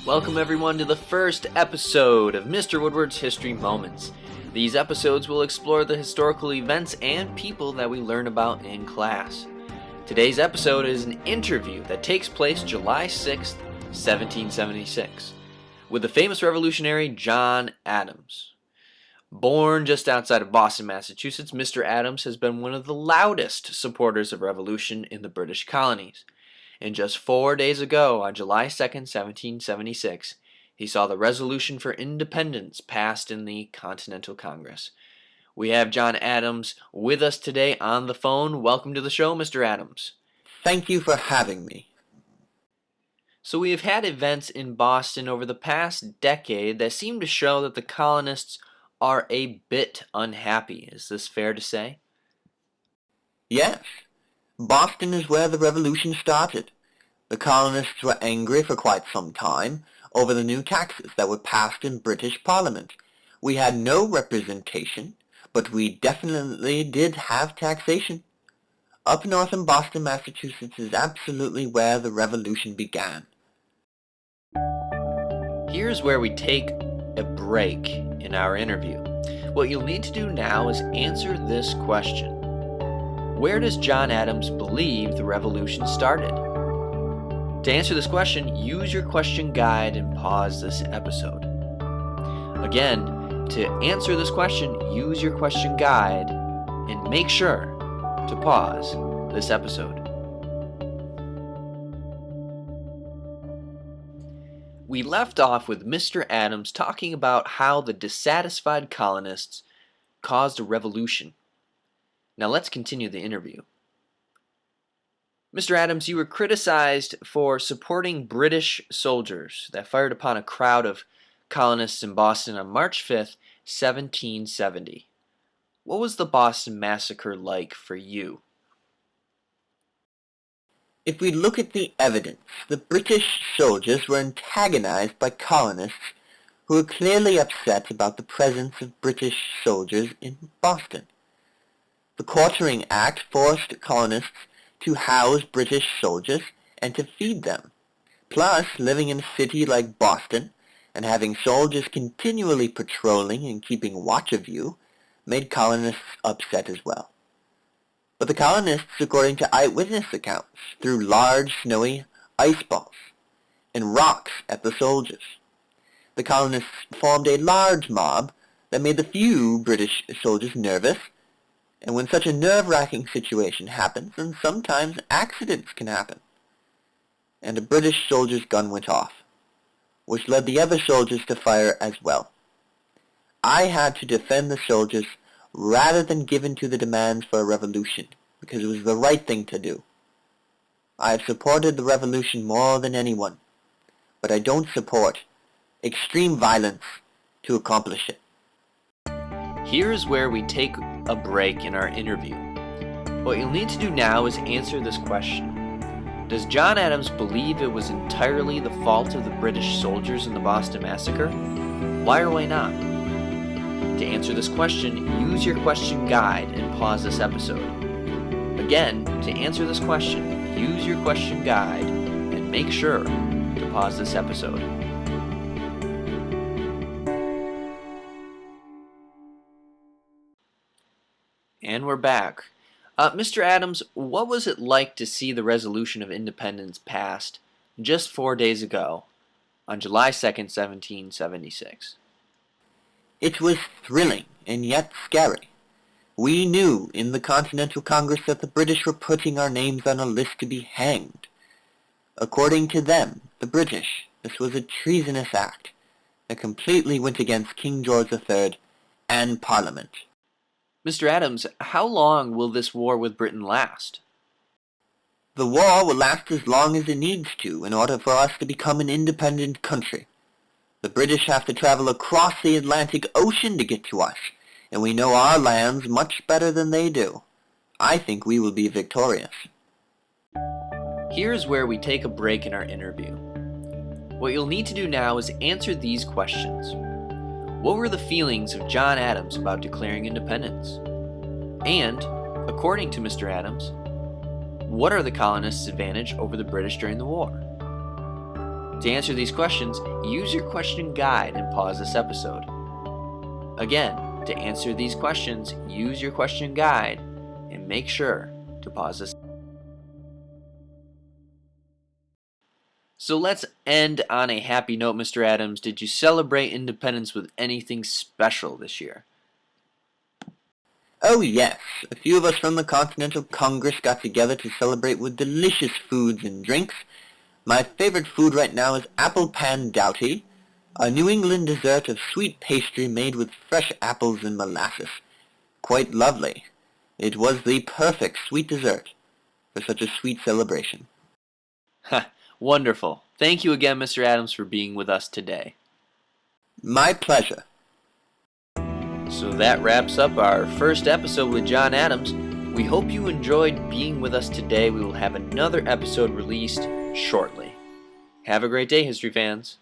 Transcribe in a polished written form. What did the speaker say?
Welcome everyone to the first episode of Mr. Woodward's History Moments. These episodes will explore the historical events and people that we learn about in class. Today's episode is an interview that takes place July 6th, 1776, with the famous revolutionary John Adams. Born just outside of Boston, Massachusetts, Mr. Adams has been one of the loudest supporters of revolution in the British colonies. And just 4 days ago, on July 2nd, 1776, he saw the Resolution for Independence passed in the Continental Congress. We have John Adams with us today on the phone. Welcome to the show, Mr. Adams. Thank you for having me. So we have had events in Boston over the past decade that seem to show that the colonists are a bit unhappy. Is this fair to say? Yes. Boston is where the revolution started. The colonists were angry for quite some time over the new taxes that were passed in British Parliament. We had no representation, but we definitely did have taxation. Up north in Boston, Massachusetts is absolutely where the revolution began. Here's where we take a break in our interview. What you'll need to do now is answer this question. Where does John Adams believe the revolution started? To answer this question, use your question guide and pause this episode. Again, to answer this question, use your question guide and make sure to pause this episode. We left off with Mr. Adams talking about how the dissatisfied colonists caused a revolution. Now let's continue the interview. Mr. Adams, you were criticized for supporting British soldiers that fired upon a crowd of colonists in Boston on March 5th, 1770. What was the Boston Massacre like for you? If we look at the evidence, the British soldiers were antagonized by colonists who were clearly upset about the presence of British soldiers in Boston. The Quartering Act forced colonists to house British soldiers and to feed them. Plus, living in a city like Boston and having soldiers continually patrolling and keeping watch of you made colonists upset as well. But the colonists, according to eyewitness accounts, threw large snowy ice balls and rocks at the soldiers. The colonists formed a large mob that made the few British soldiers nervous, and when such a nerve-wracking situation happens, then sometimes accidents can happen. And a British soldier's gun went off, which led the other soldiers to fire as well. I had to defend the soldiers rather than give in to the demands for a revolution, because it was the right thing to do. I have supported the revolution more than anyone, but I don't support extreme violence to accomplish it. Here's where we take a break in our interview. What you'll need to do now is answer this question. Does John Adams believe it was entirely the fault of the British soldiers in the Boston Massacre? Why or why not? To answer this question, use your question guide and pause this episode. Again, to answer this question, use your question guide and make sure to pause this episode. And we're back. Mr. Adams, what was it like to see the Resolution of Independence passed just 4 days ago on July 2nd, 1776? It was thrilling and yet scary. We knew in the Continental Congress that the British were putting our names on a list to be hanged. According to them, the British, this was a treasonous act that completely went against King George III and Parliament. Mr. Adams, how long will this war with Britain last? The war will last as long as it needs to in order for us to become an independent country. The British have to travel across the Atlantic Ocean to get to us, and we know our lands much better than they do. I think we will be victorious. Here's where we take a break in our interview. What you'll need to do now is answer these questions. What were the feelings of John Adams about declaring independence? And, according to Mr. Adams, what are the colonists' advantage over the British during the war? To answer these questions, use your question guide and pause this episode. Again, to answer these questions, use your question guide and make sure to pause this. So let's end on a happy note, Mr. Adams. Did you celebrate independence with anything special this year? Oh yes, a few of us from the Continental Congress got together to celebrate with delicious foods and drinks. My favorite food right now is apple pandowty, a New England dessert of sweet pastry made with fresh apples and molasses. Quite lovely. It was the perfect sweet dessert for such a sweet celebration. Ha, wonderful. Thank you again, Mr. Adams, for being with us today. My pleasure. So that wraps up our first episode with John Adams. We hope you enjoyed being with us today. We will have another episode released shortly. Have a great day, history fans.